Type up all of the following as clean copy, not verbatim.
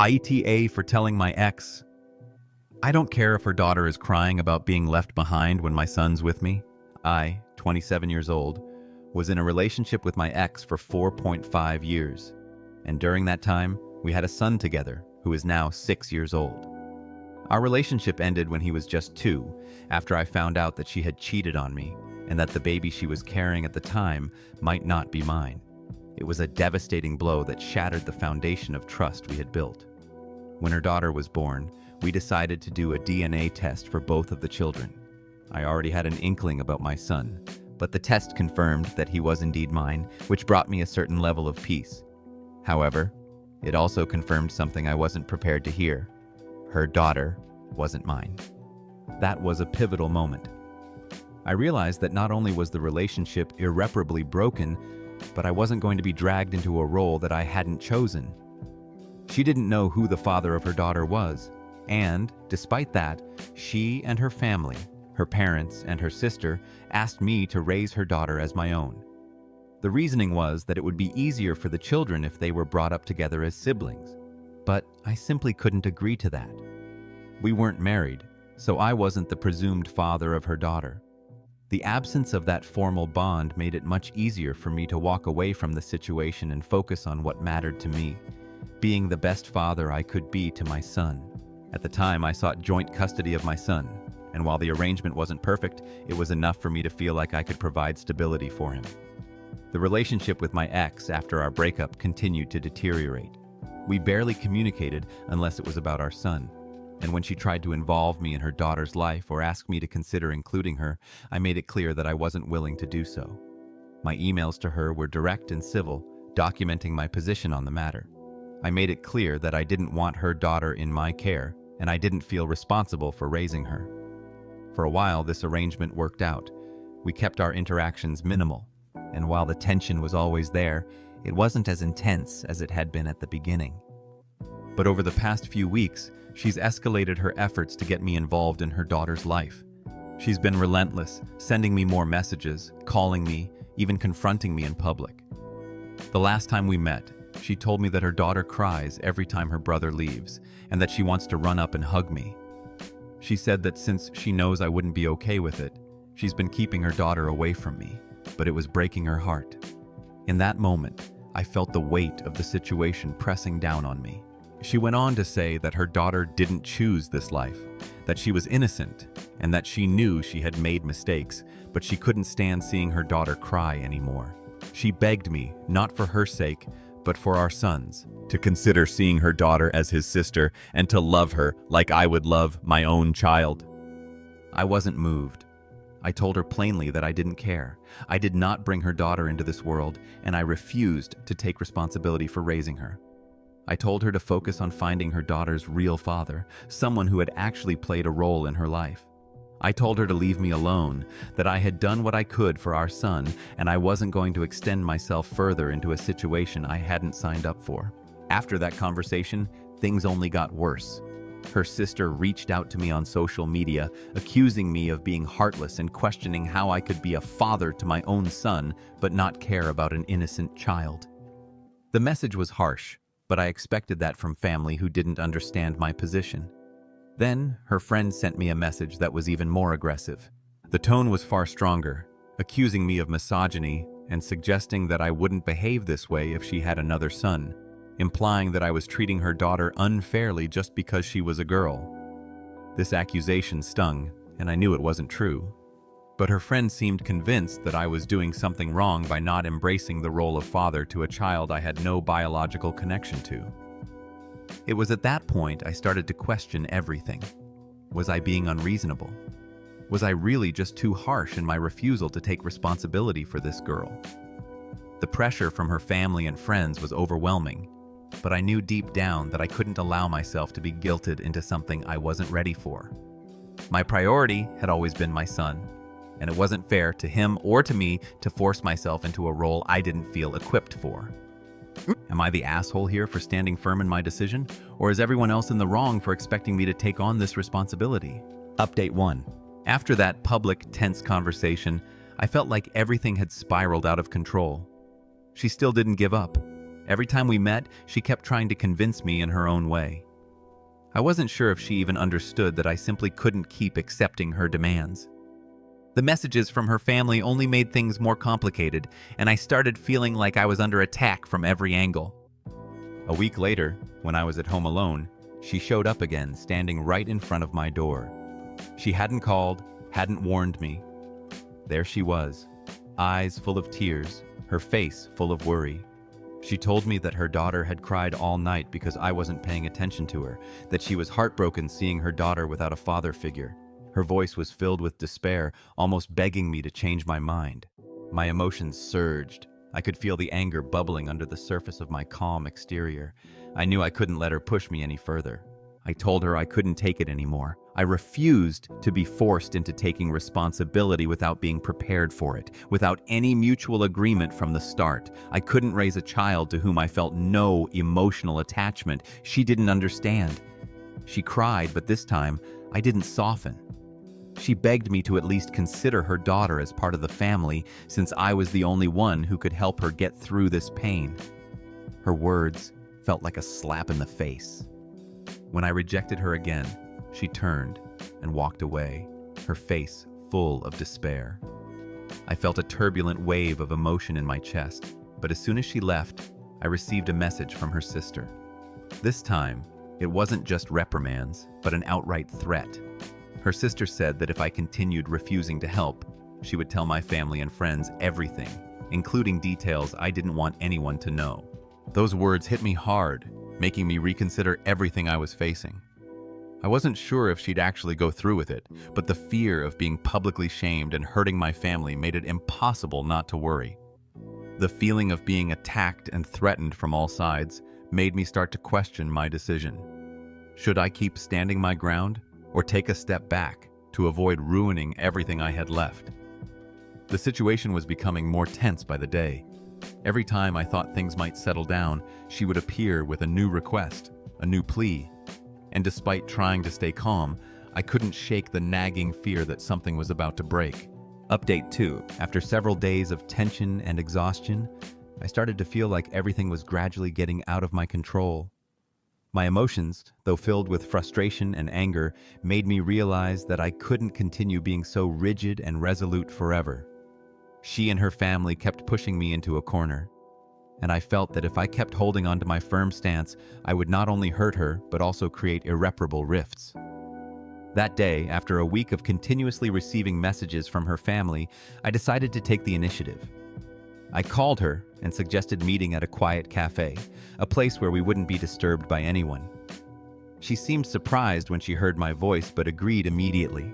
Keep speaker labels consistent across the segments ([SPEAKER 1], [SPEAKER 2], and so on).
[SPEAKER 1] ITA for telling my ex. I don't care if her daughter is crying about being left behind when my son's with me. I, 27 years old, was in a relationship with my ex for 4.5 years. And during that time, we had a son together who is now 6 years old. Our relationship ended when he was just 2, after I found out that she had cheated on me and that the baby she was carrying at the time might not be mine. It was a devastating blow that shattered the foundation of trust we had built. When her daughter was born, we decided to do a DNA test for both of the children. I already had an inkling about my son, but the test confirmed that he was indeed mine, which brought me a certain level of peace. However, it also confirmed something I wasn't prepared to hear. Her daughter wasn't mine. That was a pivotal moment. I realized that not only was the relationship irreparably broken, but I wasn't going to be dragged into a role that I hadn't chosen. She didn't know who the father of her daughter was, and, despite that, she and her family, her parents and her sister, asked me to raise her daughter as my own. The reasoning was that it would be easier for the children if they were brought up together as siblings. But I simply couldn't agree to that. We weren't married, so I wasn't the presumed father of her daughter. The absence of that formal bond made it much easier for me to walk away from the situation and focus on what mattered to me, being the best father I could be to my son. At the time, I sought joint custody of my son, and while the arrangement wasn't perfect, it was enough for me to feel like I could provide stability for him. The relationship with my ex after our breakup continued to deteriorate. We barely communicated unless it was about our son, and when she tried to involve me in her daughter's life or ask me to consider including her, I made it clear that I wasn't willing to do so. My emails to her were direct and civil, documenting my position on the matter. I made it clear that I didn't want her daughter in my care, and I didn't feel responsible for raising her. For a while, this arrangement worked out. We kept our interactions minimal, and while the tension was always there, it wasn't as intense as it had been at the beginning. But over the past few weeks, she's escalated her efforts to get me involved in her daughter's life. She's been relentless, sending me more messages, calling me, even confronting me in public. The last time we met, she told me that her daughter cries every time her brother leaves, and that she wants to run up and hug me. She said that since she knows I wouldn't be okay with it, she's been keeping her daughter away from me, but it was breaking her heart. In that moment, I felt the weight of the situation pressing down on me. She went on to say that her daughter didn't choose this life, that she was innocent, and that she knew she had made mistakes, but she couldn't stand seeing her daughter cry anymore. She begged me, not for her sake, but for our son's, to consider seeing her daughter as his sister and to love her like I would love my own child. I wasn't moved. I told her plainly that I didn't care. I did not bring her daughter into this world, and I refused to take responsibility for raising her. I told her to focus on finding her daughter's real father, someone who had actually played a role in her life. I told her to leave me alone, that I had done what I could for our son, and I wasn't going to extend myself further into a situation I hadn't signed up for. After that conversation, things only got worse. Her sister reached out to me on social media, accusing me of being heartless and questioning how I could be a father to my own son, but not care about an innocent child. The message was harsh, but I expected that from family who didn't understand my position. Then, her friend sent me a message that was even more aggressive. The tone was far stronger, accusing me of misogyny and suggesting that I wouldn't behave this way if she had another son, implying that I was treating her daughter unfairly just because she was a girl. This accusation stung, and I knew it wasn't true. But her friend seemed convinced that I was doing something wrong by not embracing the role of father to a child I had no biological connection to. It was at that point I started to question everything. Was I being unreasonable? Was I really just too harsh in my refusal to take responsibility for this girl? The pressure from her family and friends was overwhelming, but I knew deep down that I couldn't allow myself to be guilted into something I wasn't ready for. My priority had always been my son, and it wasn't fair to him or to me to force myself into a role I didn't feel equipped for. Am I the asshole here for standing firm in my decision, or is everyone else in the wrong for expecting me to take on this responsibility? Update 1. After that public, tense conversation, I felt like everything had spiraled out of control. She still didn't give up, Every time we met, she kept trying to convince me in her own way. I wasn't sure if she even understood that I simply couldn't keep accepting her demands. The messages from her family only made things more complicated, and I started feeling like I was under attack from every angle. A week later, when I was at home alone, she showed up again, standing right in front of my door. She hadn't called, hadn't warned me. There she was, eyes full of tears, her face full of worry. She told me that her daughter had cried all night because I wasn't paying attention to her, that she was heartbroken seeing her daughter without a father figure. Her voice was filled with despair, almost begging me to change my mind. My emotions surged. I could feel the anger bubbling under the surface of my calm exterior. I knew I couldn't let her push me any further. I told her I couldn't take it anymore. I refused to be forced into taking responsibility without being prepared for it, without any mutual agreement from the start. I couldn't raise a child to whom I felt no emotional attachment. She didn't understand. She cried, but this time, I didn't soften. She begged me to at least consider her daughter as part of the family, since I was the only one who could help her get through this pain. Her words felt like a slap in the face. When I rejected her again, she turned and walked away, her face full of despair. I felt a turbulent wave of emotion in my chest, but as soon as she left, I received a message from her sister. This time, it wasn't just reprimands, but an outright threat. Her sister said that if I continued refusing to help, she would tell my family and friends everything, including details I didn't want anyone to know. Those words hit me hard, making me reconsider everything I was facing. I wasn't sure if she'd actually go through with it, but the fear of being publicly shamed and hurting my family made it impossible not to worry. The feeling of being attacked and threatened from all sides made me start to question my decision. Should I keep standing my ground, or take a step back to avoid ruining everything I had left? The situation was becoming more tense by the day. Every time I thought things might settle down, she would appear with a new request, a new plea. And despite trying to stay calm, I couldn't shake the nagging fear that something was about to break. Update 2. After several days of tension and exhaustion, I started to feel like everything was gradually getting out of my control. My emotions, though filled with frustration and anger, made me realize that I couldn't continue being so rigid and resolute forever. She and her family kept pushing me into a corner, and I felt that if I kept holding on to my firm stance, I would not only hurt her, but also create irreparable rifts. That day, after a week of continuously receiving messages from her family, I decided to take the initiative. I called her and suggested meeting at a quiet cafe, a place where we wouldn't be disturbed by anyone. She seemed surprised when she heard my voice, but agreed immediately.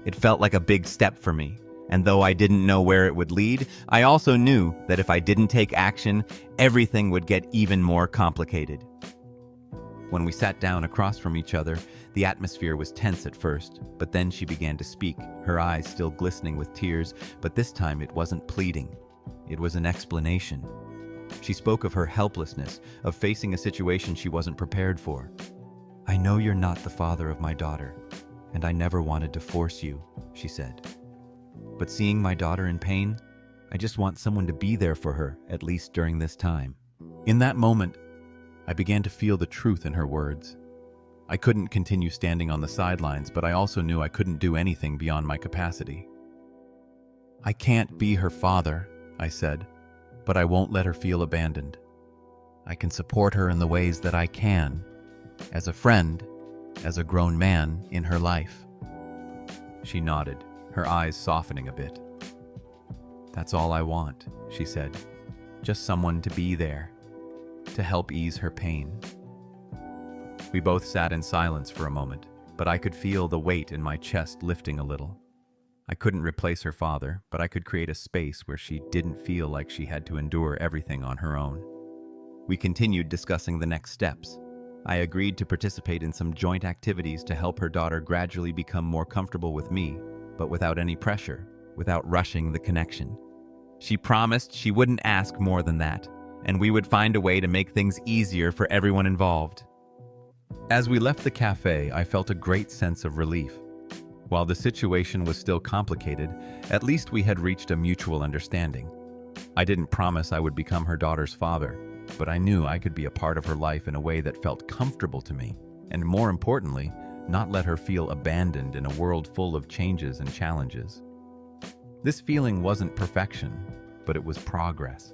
[SPEAKER 1] It felt like a big step for me, and though I didn't know where it would lead, I also knew that if I didn't take action, everything would get even more complicated. When we sat down across from each other, the atmosphere was tense at first, but then she began to speak, her eyes still glistening with tears, but this time it wasn't pleading. It was an explanation. She spoke of her helplessness, of facing a situation she wasn't prepared for. "I know you're not the father of my daughter, and I never wanted to force you," she said. "But seeing my daughter in pain, I just want someone to be there for her, at least during this time." In that moment, I began to feel the truth in her words. I couldn't continue standing on the sidelines, but I also knew I couldn't do anything beyond my capacity. "I can't be her father," I said, "but I won't let her feel abandoned. I can support her in the ways that I can, as a friend, as a grown man in her life." She nodded, her eyes softening a bit. "That's all I want," she said. "Just someone to be there, to help ease her pain." We both sat in silence for a moment, but I could feel the weight in my chest lifting a little. I couldn't replace her father, but I could create a space where she didn't feel like she had to endure everything on her own. We continued discussing the next steps. I agreed to participate in some joint activities to help her daughter gradually become more comfortable with me, but without any pressure, without rushing the connection. She promised she wouldn't ask more than that, and we would find a way to make things easier for everyone involved. As we left the cafe, I felt a great sense of relief. While the situation was still complicated, at least we had reached a mutual understanding. I didn't promise I would become her daughter's father, but I knew I could be a part of her life in a way that felt comfortable to me, and more importantly, not let her feel abandoned in a world full of changes and challenges. This feeling wasn't perfection, but it was progress.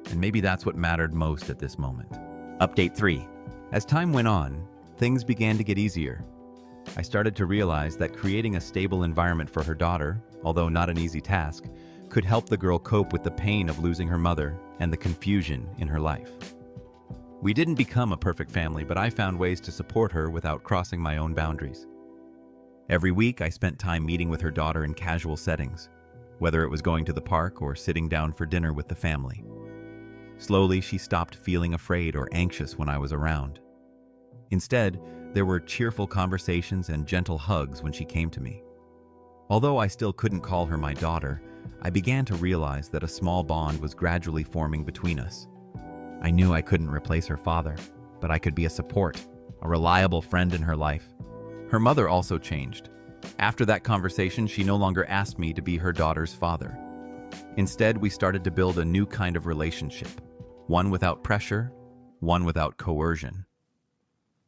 [SPEAKER 1] And maybe that's what mattered most at this moment. Update 3. As time went on, things began to get easier. I started to realize that creating a stable environment for her daughter, although not an easy task, could help the girl cope with the pain of losing her mother and the confusion in her life. We didn't become a perfect family, but I found ways to support her without crossing my own boundaries. Every week, I spent time meeting with her daughter in casual settings, whether it was going to the park or sitting down for dinner with the family. Slowly, she stopped feeling afraid or anxious when I was around. Instead, there were cheerful conversations and gentle hugs when she came to me. Although I still couldn't call her my daughter, I began to realize that a small bond was gradually forming between us. I knew I couldn't replace her father, but I could be a support, a reliable friend in her life. Her mother also changed. After that conversation, she no longer asked me to be her daughter's father. Instead, we started to build a new kind of relationship, one without pressure, one without coercion.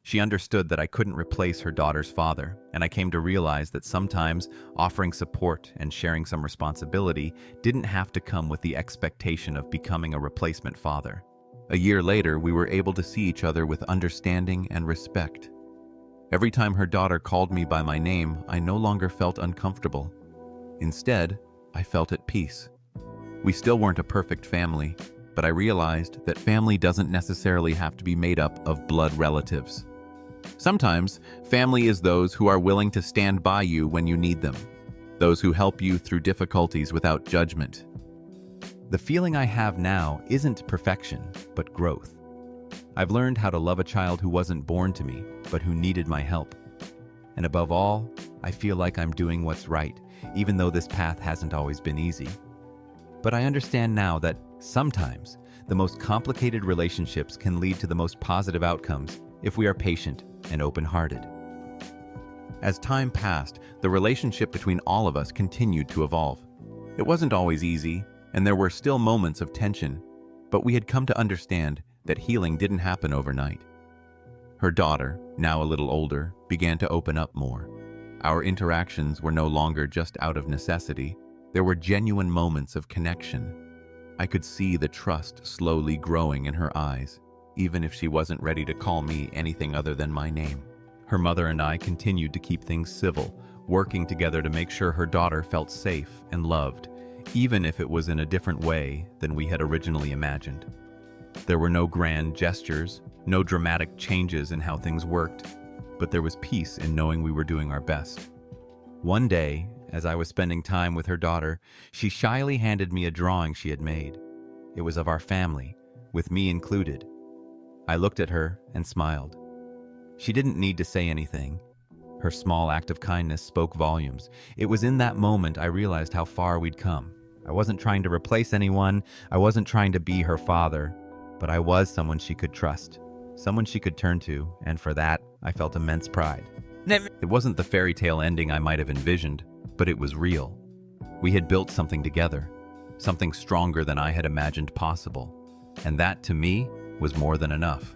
[SPEAKER 1] She understood that I couldn't replace her daughter's father, and I came to realize that sometimes offering support and sharing some responsibility didn't have to come with the expectation of becoming a replacement father. A year later, we were able to see each other with understanding and respect. Every time her daughter called me by my name, I no longer felt uncomfortable. Instead, I felt at peace. We still weren't a perfect family, but I realized that family doesn't necessarily have to be made up of blood relatives. Sometimes, family is those who are willing to stand by you when you need them, those who help you through difficulties without judgment. The feeling I have now isn't perfection, but growth. I've learned how to love a child who wasn't born to me, but who needed my help. And above all, I feel like I'm doing what's right, even though this path hasn't always been easy. But I understand now that sometimes the most complicated relationships can lead to the most positive outcomes if we are patient and open-hearted. As time passed, the relationship between all of us continued to evolve. It wasn't always easy, and there were still moments of tension, but we had come to understand that healing didn't happen overnight. Her daughter, now a little older, began to open up more. Our interactions were no longer just out of necessity. There were genuine moments of connection. I could see the trust slowly growing in her eyes, even if she wasn't ready to call me anything other than my name. Her mother and I continued to keep things civil, working together to make sure her daughter felt safe and loved, even if it was in a different way than we had originally imagined. There were no grand gestures, no dramatic changes in how things worked, but there was peace in knowing we were doing our best. One day, as I was spending time with her daughter, she shyly handed me a drawing she had made. It was of our family, with me included. I looked at her and smiled. She didn't need to say anything. Her small act of kindness spoke volumes. It was in that moment I realized how far we'd come. I wasn't trying to replace anyone. I wasn't trying to be her father, but I was someone she could trust, someone she could turn to, and for that, I felt immense pride. It wasn't the fairy tale ending I might have envisioned, but it was real. We had built something together, something stronger than I had imagined possible, and that, to me, was more than enough.